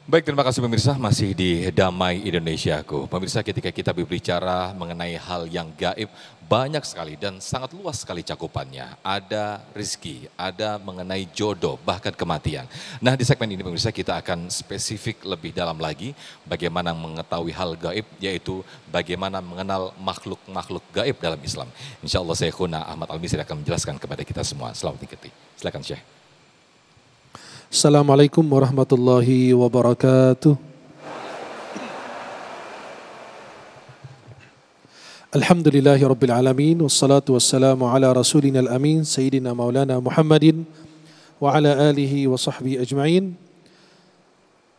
Baik, terima kasih pemirsa, masih di Damai Indonesiaku. Pemirsa, ketika kita berbicara mengenai hal yang gaib, banyak sekali dan sangat luas sekali cakupannya. Ada rezeki, ada mengenai jodoh, bahkan kematian. Nah, di segmen ini pemirsa kita akan spesifik lebih dalam lagi bagaimana mengetahui hal gaib, yaitu bagaimana mengenal makhluk-makhluk gaib dalam Islam. Insya Allah Syekhuna Ahmad Al-Misri akan menjelaskan kepada kita semua. Selamat ikuti. Silakan Syekh. Assalamualaikum warahmatullahi wabarakatuh. Alhamdulillahi rabbil alamin, wassalatu wassalamu ala rasulina al-amin, Sayyidina Maulana Muhammadin wa ala alihi wa sahbihi ajma'in.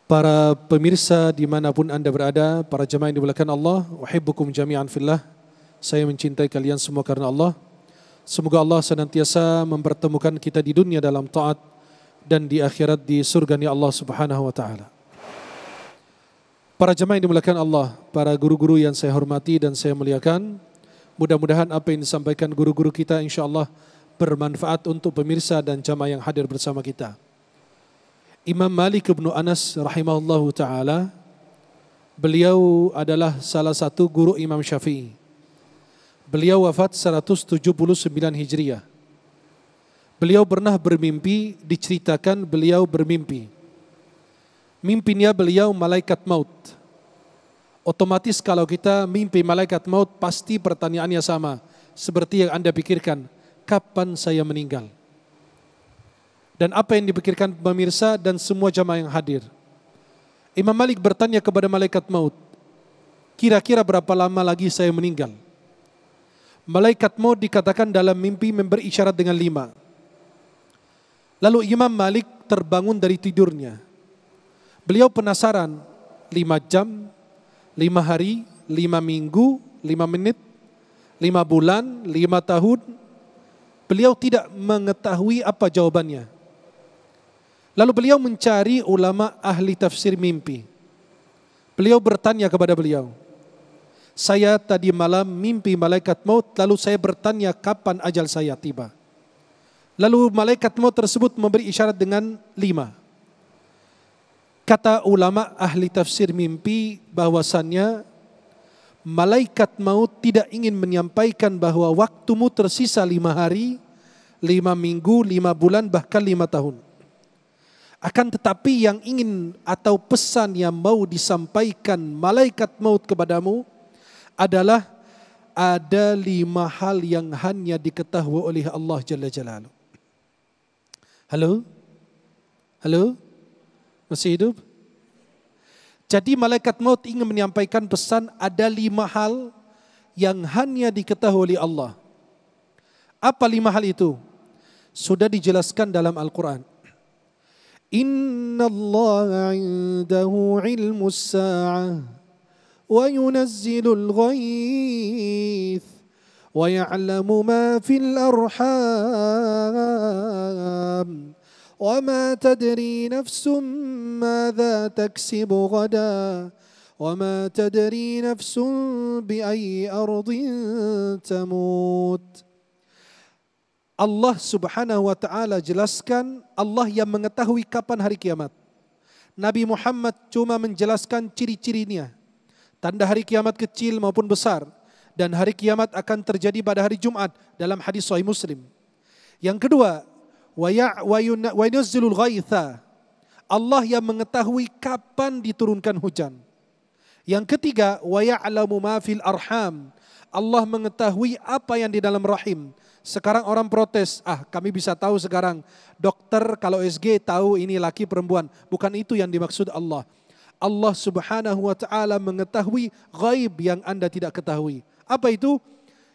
Para pemirsa dimanapun anda berada, para jemaah yang dimuliakan Allah, uhibbukum jami'an fillah. Saya mencintai kalian semua karena Allah. Semoga Allah senantiasa mempertemukan kita di dunia dalam taat dan di akhirat di surganya Allah Subhanahu wa taala. Para jemaah yang dimuliakan Allah, para guru-guru yang saya hormati dan saya muliakan, mudah-mudahan apa yang disampaikan guru-guru kita insyaallah bermanfaat untuk pemirsa dan jemaah yang hadir bersama kita. Imam Malik bin Anas rahimahullahu taala, beliau adalah salah satu guru Imam Syafi'i. Beliau wafat 179 Hijriah. Beliau pernah bermimpi, diceritakan beliau bermimpi. Mimpinya beliau malaikat maut. Otomatis kalau kita mimpi malaikat maut pasti pertanyaannya sama. Seperti yang anda pikirkan, kapan saya meninggal? Dan apa yang dipikirkan pemirsa dan semua jamaah yang hadir. Imam Malik bertanya kepada malaikat maut, kira-kira berapa lama lagi saya meninggal? Malaikat maut dikatakan dalam mimpi memberi isyarat dengan 5. Lalu Imam Malik terbangun dari tidurnya. Beliau penasaran, 5 jam, 5 hari, 5 minggu, 5 menit, 5 bulan, 5 tahun. Beliau tidak mengetahui apa jawabannya. Lalu beliau mencari ulama ahli tafsir mimpi. Beliau bertanya kepada beliau, saya tadi malam mimpi malaikat maut, lalu saya bertanya kapan ajal saya tiba. Lalu malaikat maut tersebut memberi isyarat dengan 5. Kata ulama ahli tafsir mimpi bahwasannya malaikat maut tidak ingin menyampaikan bahwa waktumu tersisa 5 hari, 5 minggu, 5 bulan, bahkan 5 tahun. Akan tetapi yang ingin atau pesan yang mau disampaikan malaikat maut kepadamu adalah ada 5 hal yang hanya diketahui oleh Allah Jalla Jalaluhu. Halo? Halo? Masih hidup? Jadi malaikat maut ingin menyampaikan pesan ada 5 hal yang hanya diketahui oleh Allah. Apa 5 hal itu? Sudah dijelaskan dalam Al-Quran. Inna Allah indahu ilmus sa'ah wa yunazzilul ghaith وَيَعْلَمُ مَا فِي الْأَرْحَامِ وَمَا تَدْرِي نَفْسٌ مَاذَا تَكْسِبُ غَدًا وَمَا تَدْرِي نَفْسٌ بِأَيِّ أَرْضٍ تَمُوتُ. Allah Subhanahu wa taala jelaskan Allah yang mengetahui kapan hari kiamat. Nabi Muhammad cuma menjelaskan ciri-cirinya. Tanda hari kiamat kecil maupun besar. Dan hari kiamat akan terjadi pada hari Jumat dalam hadis Sahih Muslim. Yang kedua, wa yunazzilul ghaitha. Allah yang mengetahui kapan diturunkan hujan. Yang ketiga, wa ya'lamu ma fil arham. Allah mengetahui apa yang di dalam rahim. Sekarang orang protes, kami bisa tahu sekarang. Dokter kalau SG tahu ini laki perempuan. Bukan itu yang dimaksud Allah. Allah Subhanahu wa taala mengetahui ghaib yang Anda tidak ketahui. Apa itu?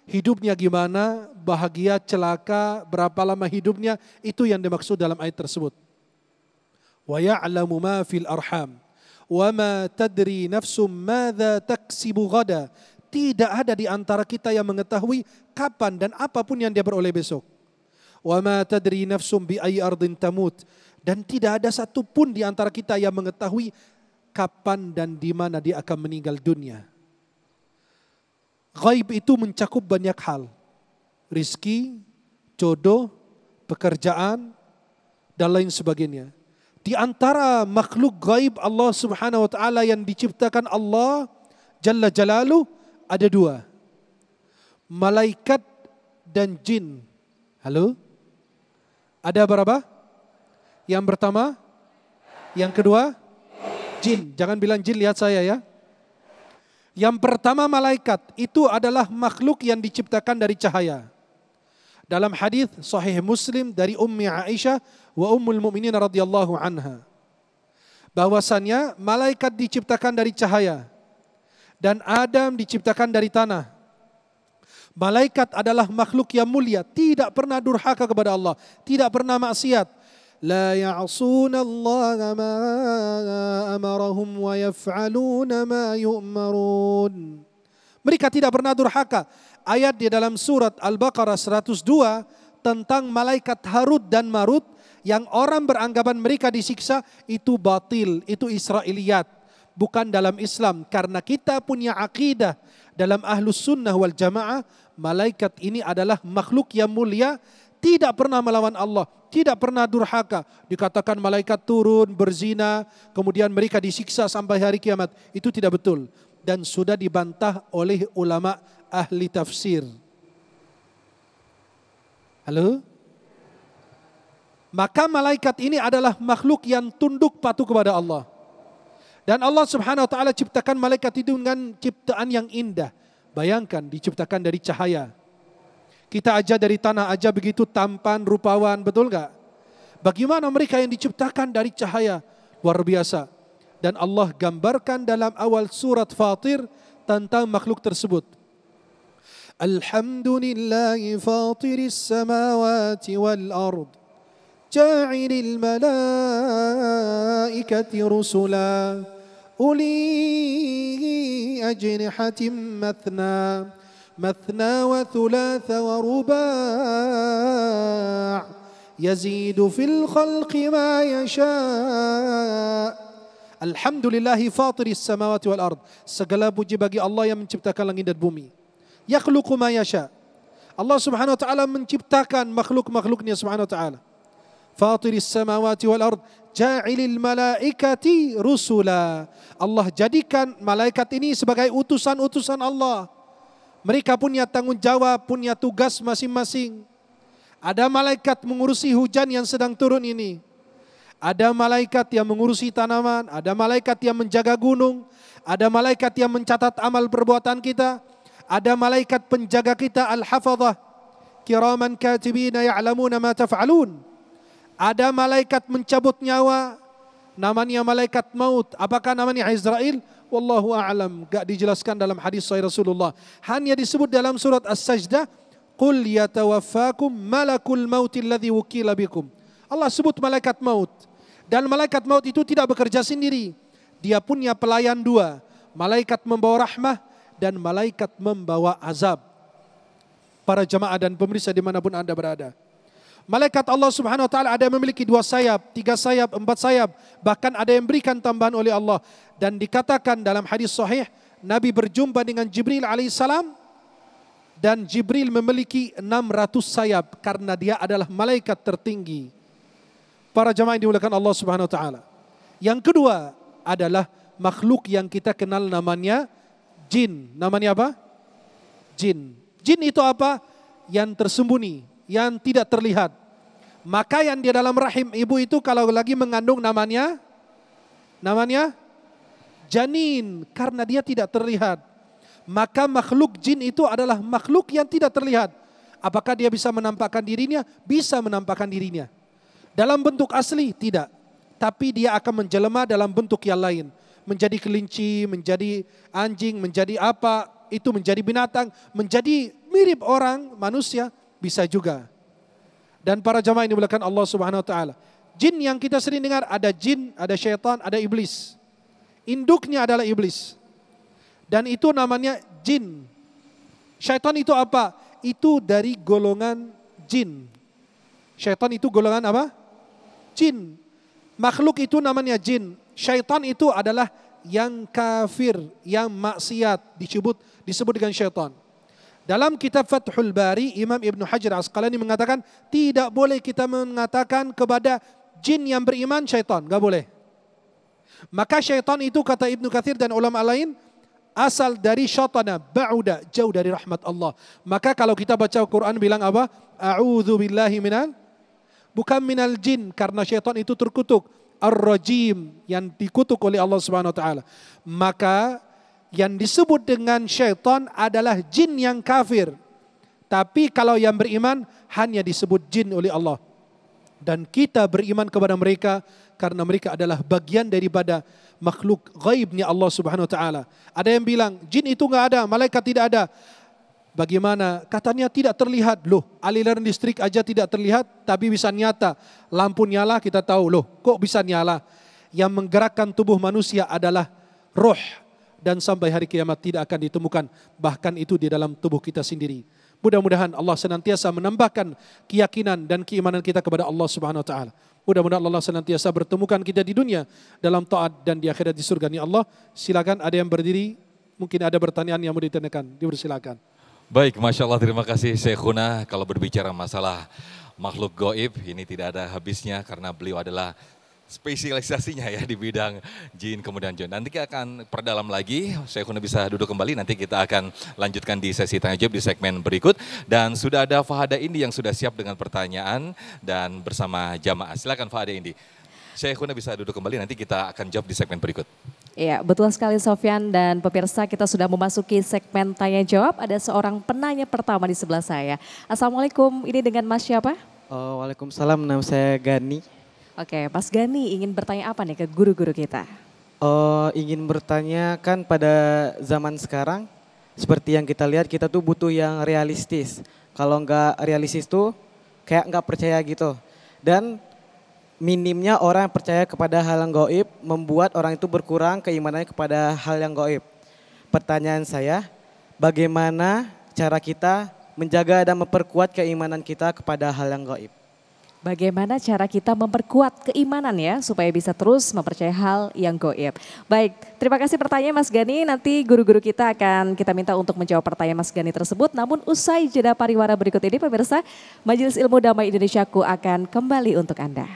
Hidupnya gimana, bahagia, celaka, berapa lama hidupnya, itu yang dimaksud dalam ayat tersebut. Wa ya'lamu ma fil arham wa ma tadri nafsum madza taksibu ghada. Tidak ada di antara kita yang mengetahui kapan dan apapun yang dia beroleh besok. Wa ma tadri nafsum bi ayyi ardin tamut. Dan tidak ada satupun di antara kita yang mengetahui kapan dan di mana dia akan meninggal dunia. Ghaib itu mencakup banyak hal. Rizki, jodoh, pekerjaan, dan lain sebagainya. Di antara makhluk gaib Allah Subhanahu wa taala yang diciptakan Allah Jalla Jalaluh ada dua. Malaikat dan jin. Halo? Ada berapa? Yang pertama? Yang kedua? Jin. Jangan bilang jin, lihat saya ya. Yang pertama malaikat, itu adalah makhluk yang diciptakan dari cahaya. Dalam hadis Sahih Muslim dari Ummi Aisyah wa Ummul Mukminin radhiyallahu anha, bahwasannya malaikat diciptakan dari cahaya dan Adam diciptakan dari tanah. Malaikat adalah makhluk yang mulia, tidak pernah durhaka kepada Allah, tidak pernah maksiat. La ya'suna Allah ma amarahum wa yaf'aluna ma yu'marun. Mereka tidak pernah durhaka. Ayat di dalam surat Al-Baqarah 102 tentang malaikat Harut dan Marut yang orang beranggapan mereka disiksa, itu batil, itu Israiliyat, bukan dalam Islam. Karena kita punya akidah dalam Ahlus Sunnah wal Jamaah, malaikat ini adalah makhluk yang mulia, tidak pernah melawan Allah, tidak pernah durhaka. Dikatakan malaikat turun berzina, kemudian mereka disiksa sampai hari kiamat, itu tidak betul. Dan sudah dibantah oleh ulama ahli tafsir. Halo? Maka malaikat ini adalah makhluk yang tunduk patuh kepada Allah. Dan Allah Subhanahu wa taala ciptakan malaikat itu dengan ciptaan yang indah. Bayangkan diciptakan dari cahaya. Kita aja dari tanah aja begitu tampan, rupawan, betul enggak? Bagaimana mereka yang diciptakan dari cahaya? Luar biasa. Dan Allah gambarkan dalam awal surat Fatir tentang makhluk tersebut. Alhamdulillahi fatiris samawati wal ard, ja'ilil malaikati rusula, uli ajnihatin mathna, mathna wa thulatha wa ruba' yazidu fil khalqi ma yasha'. Alhamdulillahi fatiris samawati wal ard. Segala puji bagi Allah yang menciptakan langit dan bumi. Yakhluqu ma yasha'. Allah Subhanahu wa taala menciptakan makhluk-makhluknya Subhanahu wa taala. Fatiris samawati wal ard, ja'ilil malaikati rusula. Allah jadikan malaikat ini sebagai utusan-utusan Allah. Mereka punya tanggung jawab, punya tugas masing-masing. Ada malaikat mengurusi hujan yang sedang turun ini. Ada malaikat yang mengurusi tanaman, ada malaikat yang menjaga gunung, ada malaikat yang mencatat amal perbuatan kita, ada malaikat penjaga kita al-hafadhah, kiraman katibina ya'lamuna ma taf'alun. Ada malaikat mencabut nyawa, namanya malaikat maut. Apakah namanya Israel? Wallahu a'lam. Gak dijelaskan dalam hadis sahih Rasulullah. Hanya disebut dalam surat As-Sajdah, qul yatawaffakum malakul mautil ladzi wukila bikum. Allah sebut malaikat maut. Dan malaikat maut itu tidak bekerja sendiri. Dia punya pelayan dua. Malaikat membawa rahmah dan malaikat membawa azab. Para jamaah dan pemirsa dimanapun Anda berada. Malaikat Allah Subhanahu wa taala ada yang memiliki 2 sayap, 3 sayap, 4 sayap. Bahkan ada yang berikan tambahan oleh Allah. Dan dikatakan dalam hadis sahih, Nabi berjumpa dengan Jibril alaihissalam. Dan Jibril memiliki 600 sayap karena dia adalah malaikat tertinggi. Para jamaah yang dimuliakan Allah Subhanahu wa taala. Yang kedua adalah makhluk yang kita kenal namanya jin. Namanya apa? Jin. Jin itu apa? Yang tersembunyi, yang tidak terlihat. Maka yang di dalam rahim ibu itu kalau lagi mengandung namanya janin, karena dia tidak terlihat. Maka makhluk jin itu adalah makhluk yang tidak terlihat. Apakah dia bisa menampakkan dirinya? Bisa menampakkan dirinya. Dalam bentuk asli tidak, tapi dia akan menjelma dalam bentuk yang lain, menjadi kelinci, menjadi anjing, menjadi apa, itu menjadi binatang, menjadi mirip orang, manusia, bisa juga. Dan para jamaah ini dimuliakan Allah Subhanahu wa taala. Jin yang kita sering dengar, ada jin, ada syaitan, ada iblis. Induknya adalah iblis. Dan itu namanya jin. Syaitan itu apa? Itu dari golongan jin. Syaitan itu golongan apa? Jin. Makhluk itu namanya jin. Syaitan itu adalah yang kafir, yang maksiat, disebut dengan syaitan. Dalam kitab Fathul Bari, Imam Ibn Hajar Asqalani mengatakan tidak boleh kita mengatakan kepada jin yang beriman syaitan, gak boleh. Maka syaitan itu kata Ibnu Katsir dan ulama lain asal dari syaitana, ba'uda, jauh dari rahmat Allah. Maka kalau kita baca Al-Quran bilang apa? A'udzu billahi minal, bukan minal jin, karena syaitan itu terkutuk. Ar-rajim, yang dikutuk oleh Allah Subhanahu wa taala. Maka yang disebut dengan syaitan adalah jin yang kafir. Tapi kalau yang beriman hanya disebut jin oleh Allah. Dan kita beriman kepada mereka karena mereka adalah bagian daripada makhluk gaibnya Allah Subhanahu wa taala. Ada yang bilang jin itu enggak ada, malaikat tidak ada. Bagaimana? Katanya tidak terlihat. Loh, aliran listrik aja tidak terlihat tapi bisa nyata. Lampu nyala kita tahu, loh, kok bisa nyala? Yang menggerakkan tubuh manusia adalah roh, dan sampai hari kiamat tidak akan ditemukan bahkan itu di dalam tubuh kita sendiri. Mudah-mudahan Allah senantiasa menambahkan keyakinan dan keimanan kita kepada Allah Subhanahu wa taala. Mudah-mudahan Allah senantiasa bertemukan kita di dunia dalam taat dan di akhirat di surganya Allah. Silakan, ada yang berdiri, mungkin ada pertanyaan yang mau ditanyakan, dipersilakan. Baik, Masya Allah, terima kasih Syekhuna. Kalau berbicara masalah makhluk gaib, ini tidak ada habisnya karena beliau adalah spesialisasinya ya di bidang jin kemudian jin. Nanti kita akan perdalam lagi, Syekhuna bisa duduk kembali, nanti kita akan lanjutkan di sesi tanya jawab di segmen berikut. Dan sudah ada Fahada Indi yang sudah siap dengan pertanyaan dan bersama jamaah. Silakan Fahada Indi. Syekhuna bisa duduk kembali, nanti kita akan jawab di segmen berikut. Iya, betul sekali Sofyan dan pemirsa, kita sudah memasuki segmen tanya jawab. Ada seorang penanya pertama di sebelah saya. Assalamualaikum, ini dengan Mas siapa? Waalaikumsalam, nama saya Gani. Oke, Mas Gani ingin bertanya apa nih ke guru-guru kita? Ingin bertanya, kan pada zaman sekarang seperti yang kita lihat, kita tuh butuh yang realistis. Kalau nggak realistis tuh kayak nggak percaya gitu. Dan minimnya orang yang percaya kepada hal yang gaib membuat orang itu berkurang keimanannya kepada hal yang gaib. Pertanyaan saya, bagaimana cara kita menjaga dan memperkuat keimanan kita kepada hal yang gaib? Bagaimana cara kita memperkuat keimanan ya supaya bisa terus mempercayai hal yang gaib. Baik, terima kasih pertanyaan Mas Gani. Nanti guru-guru kita minta untuk menjawab pertanyaan Mas Gani tersebut. Namun usai jeda pariwara berikut ini pemirsa, Majelis Ilmu Damai Indonesiaku akan kembali untuk Anda.